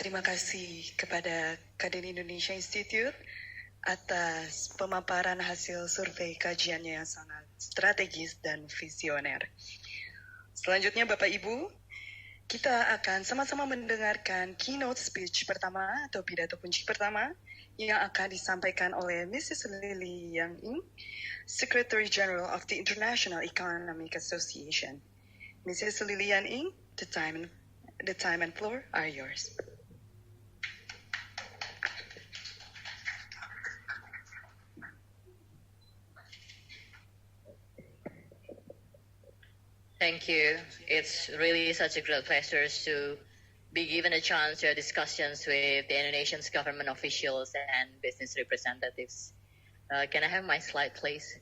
terima kasih kepada Kadin Indonesia Institute atas pemaparan hasil survei kajiannya yang sangat strategis dan visioner. Selanjutnya Bapak Ibu, kita akan sama-sama mendengarkan keynote speech pertama atau pidato kunci pertama yang akan disampaikan oleh Mrs. Lily Yang Ing, Secretary General of the International Economic Association. Mrs. Lily Yang Ing, the time and floor are yours. Thank you. It's really such a great pleasure to be given a chance to have discussions with the Indonesian's government officials and business representatives. Can I have my slide, please?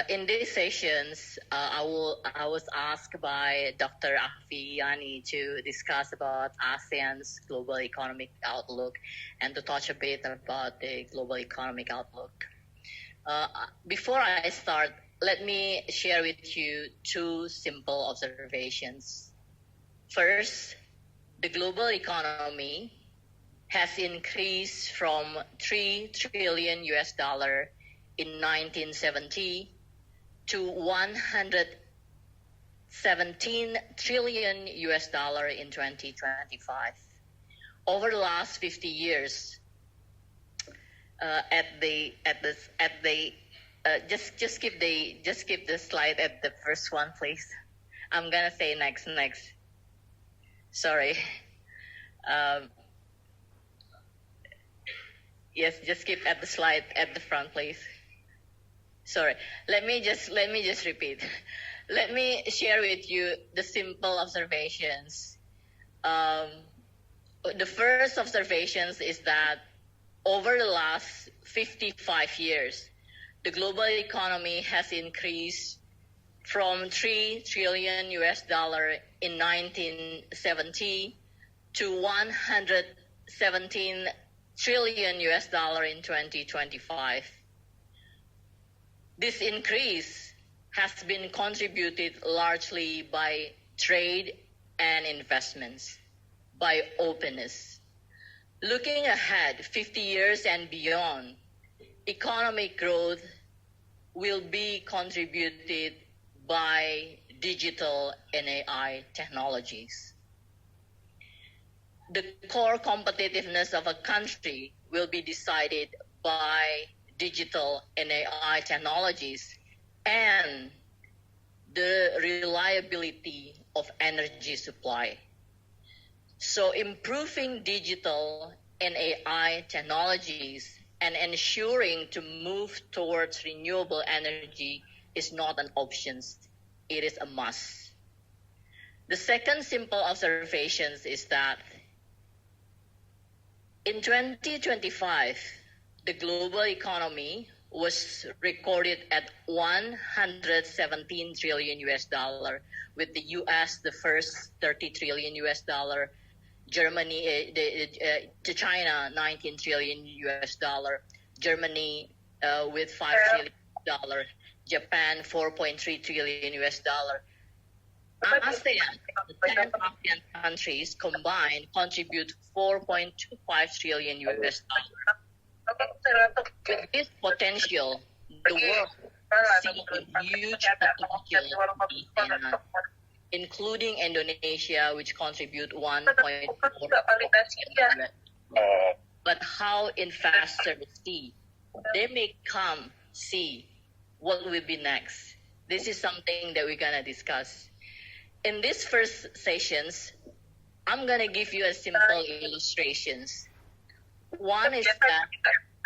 In these sessions, I was asked by Dr. Afi Yani to discuss about ASEAN's global economic outlook and to touch a bit about the global economic outlook. Before I start, let me share with you two simple observations. First, the global economy has increased from $3 trillion in 1970 to $117 trillion in 2025. Over the last 50 years, just skip the slide at the first one, please. I'm gonna say next. Sorry. Yes, just skip at the slide at the front, please. Sorry. Let me just repeat. Let me share with you the simple observations. The first observations is that over the last 55 years, the global economy has increased from $3 trillion in 1970 to $117 trillion in 2025. This increase has been contributed largely by trade and investments, by openness. Looking ahead 50 years and beyond, economic growth will be contributed by digital and AI technologies. The core competitiveness of a country will be decided by digital and AI technologies and the reliability of energy supply. So improving digital and AI technologies and ensuring to move towards renewable energy is not an option, it is a must. The second simple observation is that in 2025, the global economy was recorded at $117 trillion, with the US the first $30 trillion, Germany, China, $19 trillion, Germany with $5 trillion, Japan, $4.3 trillion. ASEAN, the 10 ASEAN countries combined contribute $4.25 trillion. With this potential, the world sees a huge potential in ASEAN, including Indonesia, which contribute $1.4 trillion. But how investors see? They may come see what will be next. This is something that we're gonna discuss. In these first sessions, I'm gonna give you a simple illustrations. One is that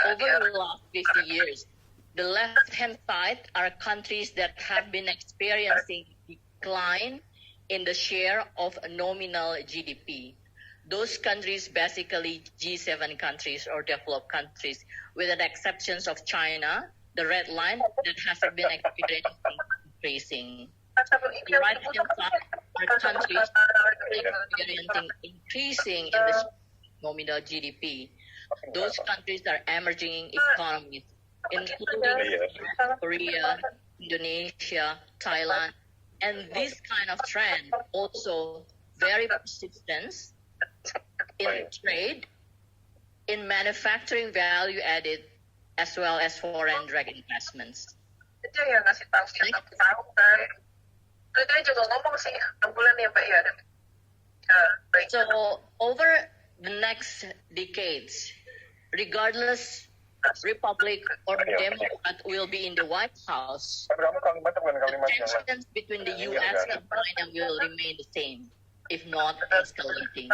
over the last 50 years, the left-hand side are countries that have been experiencing decline in the share of nominal GDP. Those countries, basically G7 countries or developed countries, with the exceptions of China, the red line that has been experiencing increasing. The right-hand side are countries experiencing increasing in the nominal GDP. Those countries are emerging economies, including Korea, Indonesia, Thailand, and this kind of trend also very persistent in trade, in manufacturing value added, as well as foreign direct investments. Itu yang ngasih tahu setiap tahun kan. Dia juga ngomong sih 6 bulan ya Mbak ya. So over the next decades, regardless Republic or Democrat will be in the White House, tensions between the U.S. and China will remain the same, if not escalating.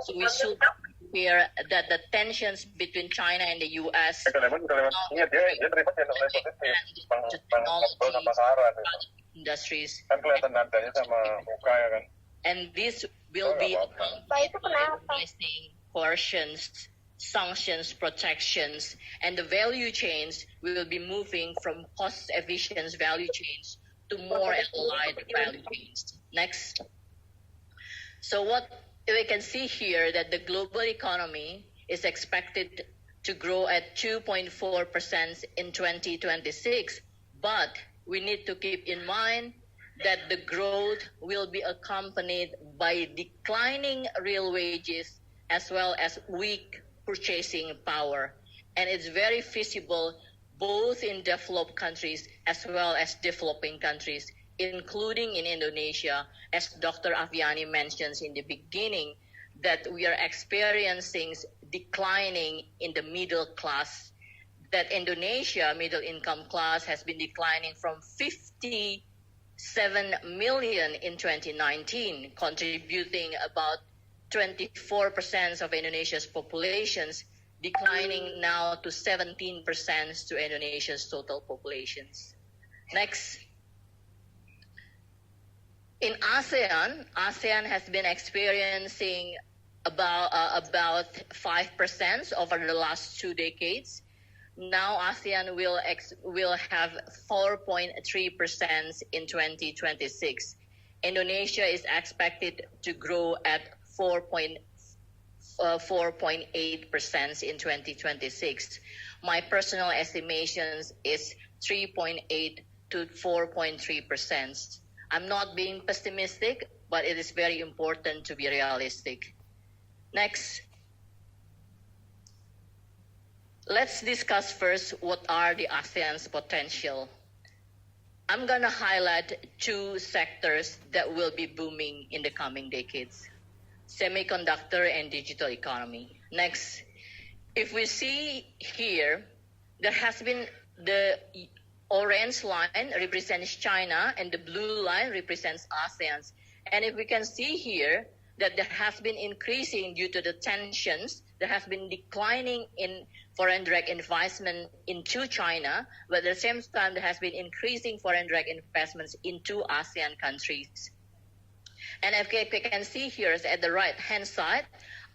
So we should prepare that the tensions between China and the U.S. industries, and this will be increasing coercions, sanctions, protections, and the value chains will be moving from cost-efficient value chains to more allied value chains. Next. So what we can see here that the global economy is expected to grow at 2.4% in 2026, but we need to keep in mind that the growth will be accompanied by declining real wages as well as weak purchasing power. And it's very visible both in developed countries as well as developing countries, including in Indonesia, as Dr. Aviani mentions in the beginning, that we are experiencing declining in the middle class, that Indonesia middle income class has been declining from 57 million in 2019, contributing about 24% of Indonesia's populations, declining now to 17% to Indonesia's total populations. Next. In ASEAN has been experiencing about 5% over the last 2 decades. Now ASEAN will have 4.3% in 2026. Indonesia is expected to grow at 4.8% in 2026. My personal estimations is 3.8 to 4.3%. I'm not being pessimistic, but it is very important to be realistic. Next. Let's discuss first what are the ASEAN's potential. I'm going to highlight 2 sectors that will be booming in the coming decades: semiconductor and digital economy. Next, if we see here, there has been the orange line represents China and the blue line represents ASEAN. And if we can see here that there has been increasing due to the tensions, there has been declining in foreign direct investment into China, but at the same time there has been increasing foreign direct investments into ASEAN countries. And if we can see here at the right-hand side,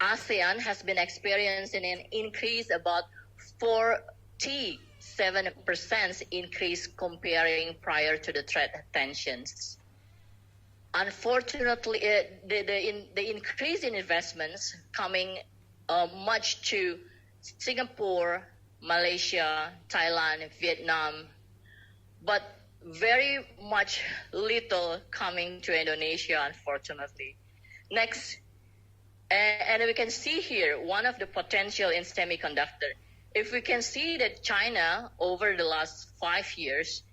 ASEAN has been experiencing an increase about 47% increase comparing prior to the trade tensions. Unfortunately, the increase in investments coming much to Singapore, Malaysia, Thailand, Vietnam, but very much little coming to Indonesia, unfortunately. Next, and we can see here one of the potential in semiconductor. If we can see that China, over the last 5 years,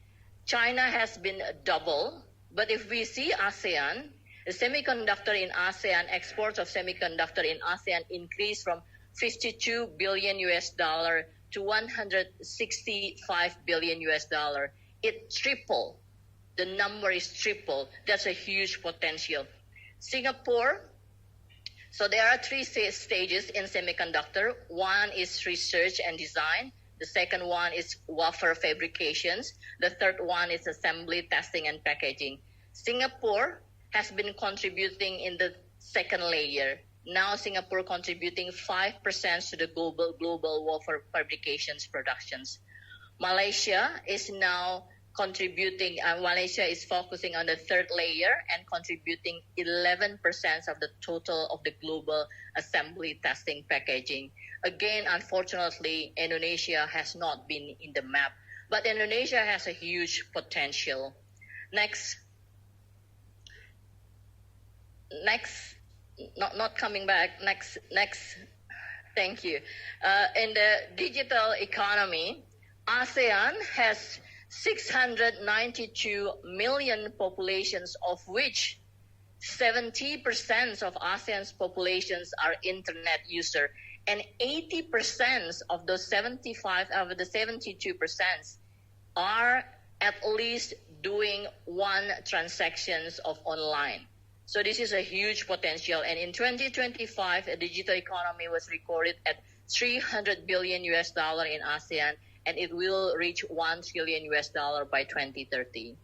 China has been double. But if we see ASEAN, the semiconductor in ASEAN, exports of semiconductor in ASEAN increased from $52 billion to $165 billion. It tripled. The number is triple. That's a huge potential. Singapore, so there are 3 stages in semiconductor. One is research and design. The second one is wafer fabrications. The third one is assembly, testing, and packaging. Singapore has been contributing in the second layer. Now Singapore contributing 5% to the global wafer fabrications productions. Malaysia is now contributing, Malaysia is focusing on the third layer and contributing 11% of the total of the global assembly, testing, packaging. Again, unfortunately, Indonesia has not been in the map, but Indonesia has a huge potential. Next. not coming back. Next. Thank you. In the digital economy, ASEAN has 692 million populations, of which 70% of ASEAN's populations are internet user, and 80% of those 72% are at least doing one transactions of online. So this is a huge potential. And in 2025, a digital economy was recorded at $300 billion in ASEAN, and it will reach $1 trillion by 2030.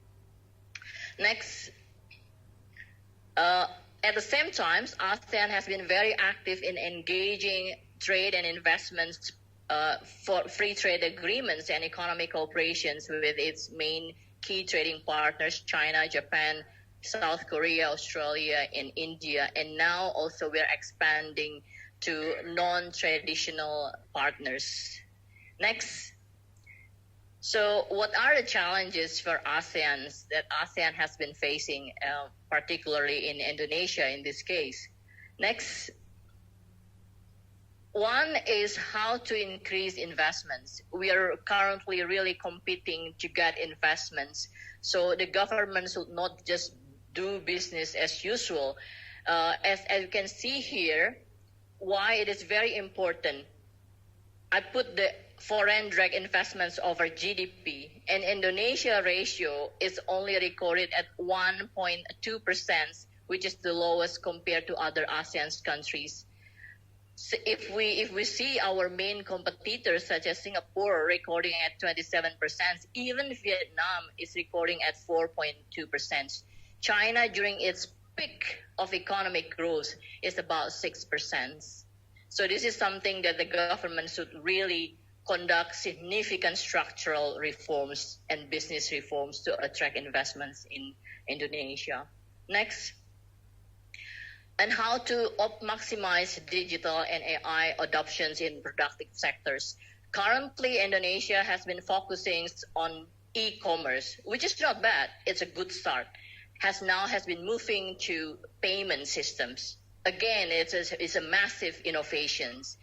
Next. At the same time, ASEAN has been very active in engaging trade and investments for free trade agreements and economic cooperations with its main key trading partners, China, Japan, South Korea, Australia, and India. And now also we're expanding to non-traditional partners. Next. So what are the challenges for ASEAN that ASEAN has been facing, particularly in Indonesia in this case? Next. One is how to increase investments. We are currently really competing to get investments. So the government should not just do business as usual. As you can see here, why it is very important. I put the foreign direct investments over GDP, and Indonesia ratio is only recorded at 1.2%, which is the lowest compared to other ASEAN countries. So if we see our main competitors such as Singapore recording at 27%, even Vietnam is recording at 4.2%. China during its peak of economic growth is about 6%. So this is something that the government should really conduct significant structural reforms and business reforms to attract investments in Indonesia. Next. And how to maximize digital and AI adoptions in productive sectors. Currently, Indonesia has been focusing on e-commerce, which is not bad. It's a good start. Has been moving to payment systems. Again, it's a massive innovations.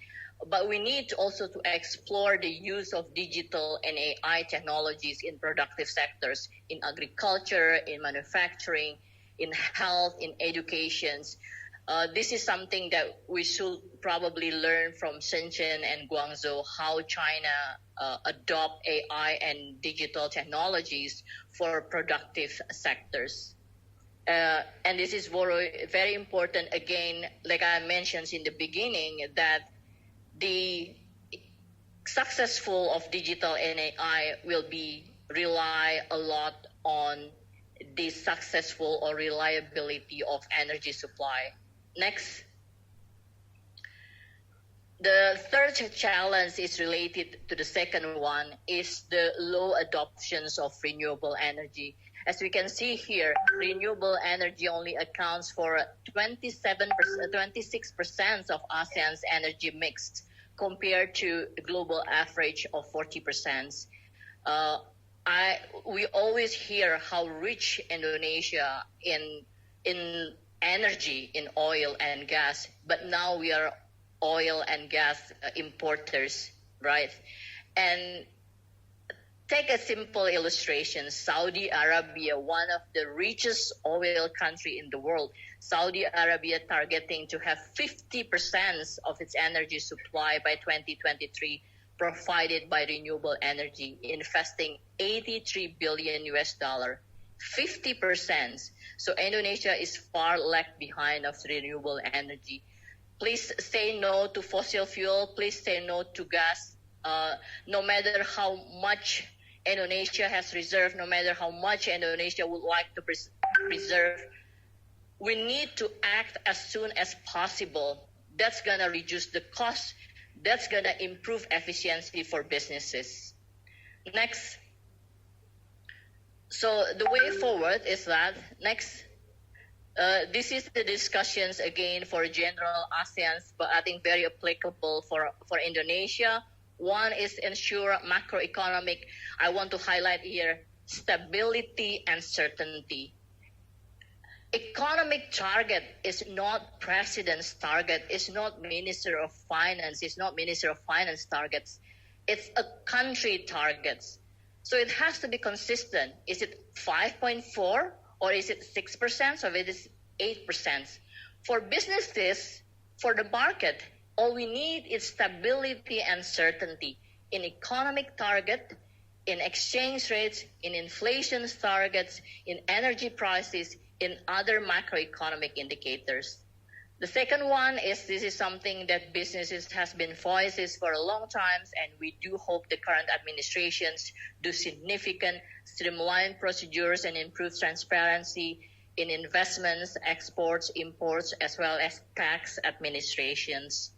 But we need also to explore the use of digital and AI technologies in productive sectors, in agriculture, in manufacturing, in health, in education. This is something that we should probably learn from Shenzhen and Guangzhou, how China adopt AI and digital technologies for productive sectors. And this is very important, again, like I mentioned in the beginning, that the successful of digital and AI will rely a lot on the successful or reliability of energy supply. Next. The third challenge is related to the second one, is the low adoptions of renewable energy. As we can see here, renewable energy only accounts for 26% of ASEAN's energy mix, compared to the global average of 40%. We always hear how rich Indonesia in energy, in oil and gas, but now we are oil and gas importers, right? And take a simple illustration. Saudi Arabia, one of the richest oil country in the world, Saudi Arabia targeting to have 50% of its energy supply by 2023 provided by renewable energy, investing $83 billion. 50%. So Indonesia is far left behind of renewable energy. Please say no to fossil fuel. Please say no to gas. No matter how much Indonesia has reserved, no matter how much Indonesia would like to preserve, we need to act as soon as possible. That's going to reduce the cost. That's going to improve efficiency for businesses. Next. So the way forward is that, next, this is the discussions again for general ASEAN, but I think very applicable for Indonesia. One is ensure macroeconomic, I want to highlight here, stability and certainty. Economic target is not president's target, it's not Minister of Finance, it's not Minister of Finance targets. It's a country targets. So it has to be consistent. Is it 5.4 or is it 6% or it is 8%? For businesses, for the market, all we need is stability and certainty in economic target, in exchange rates, in inflation targets, in energy prices, in other macroeconomic indicators. The second one is this is something that businesses has been voices for a long time, and we do hope the current administrations do significant streamline procedures and improve transparency in investments, exports, imports, as well as tax administrations.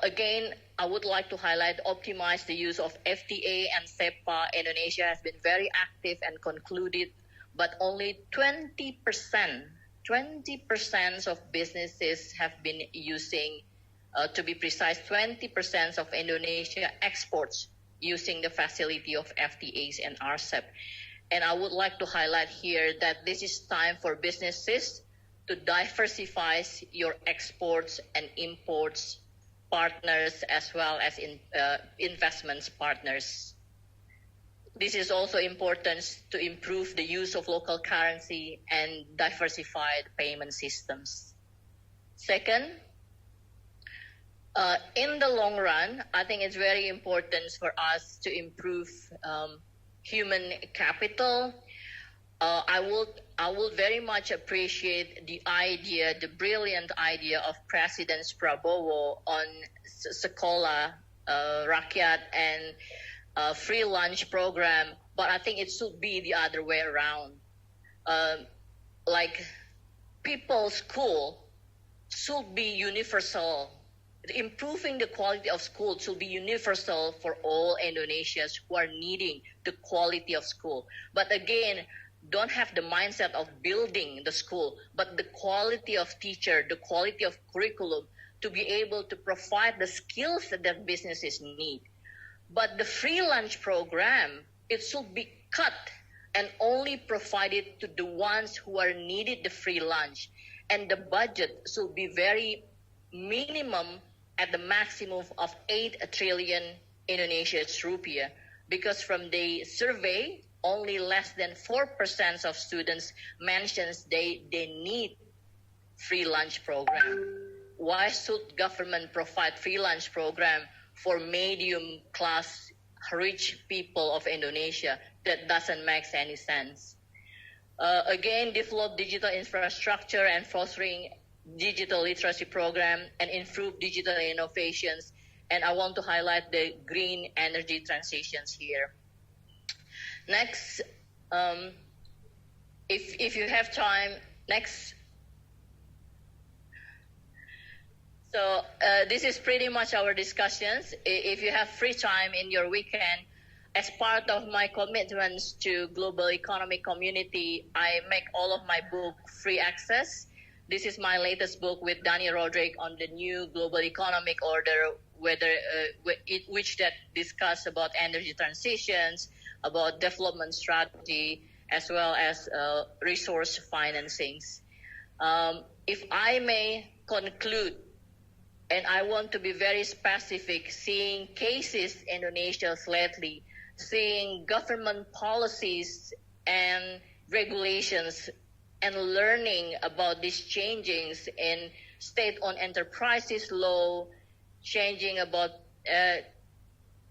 Again, I would like to highlight optimize the use of FTA and SEPA. Indonesia has been very active and concluded, but only 20% of businesses have been using, to be precise, 20% of Indonesia exports using the facility of FTAs and RCEP. And I would like to highlight here that this is time for businesses to diversify your exports and imports partners as well as investments partners. This is also important to improve the use of local currency and diversified payment systems. Second, in the long run, I think it's very important for us to improve human capital. I would very much appreciate the brilliant idea of President Prabowo on Sekolah Rakyat and free lunch program, but I think it should be the other way around. Like people's school should be universal. Improving the quality of school should be universal for all Indonesians who are needing the quality of school. But again, don't have the mindset of building the school, but the quality of teacher, the quality of curriculum to be able to provide the skills that businesses need. But the free lunch program, it should be cut and only provided to the ones who are needed the free lunch. And the budget should be very minimum at the maximum of 8 trillion Indonesia's rupiah. Because from the survey, only less than 4% of students mentions they need free lunch program. Why should government provide free lunch program for medium class rich people of Indonesia? That doesn't make any sense. Again, develop digital infrastructure and fostering digital literacy program and improve digital innovations. And I want to highlight the green energy transitions here. Next, if you have time, next. So this is pretty much our discussions. If you have free time in your weekend, as part of my commitments to global economic community, I make all of my book free access. This is my latest book with Danny Roderick on the new global economic order, which that discuss about energy transitions, about development strategy, as well as resource financings. If I may conclude, and I want to be very specific, seeing cases in Indonesia lately, seeing government policies and regulations and learning about these changes in state-owned enterprises law, changing about,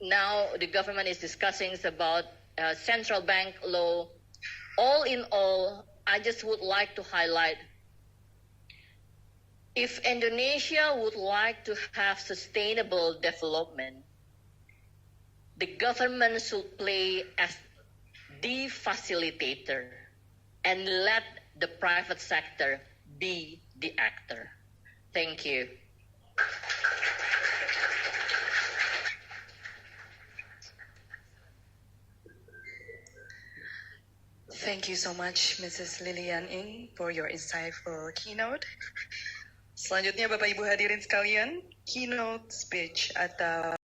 now the government is discussing about central bank law. All in all, I just would like to highlight, if Indonesia would like to have sustainable development, the government should play as the facilitator and let the private sector be the actor. Thank you. Thank you so much, Mrs. Lilian Ing, for your insightful keynote. Selanjutnya, Bapak Ibu hadirin sekalian, keynote speech atau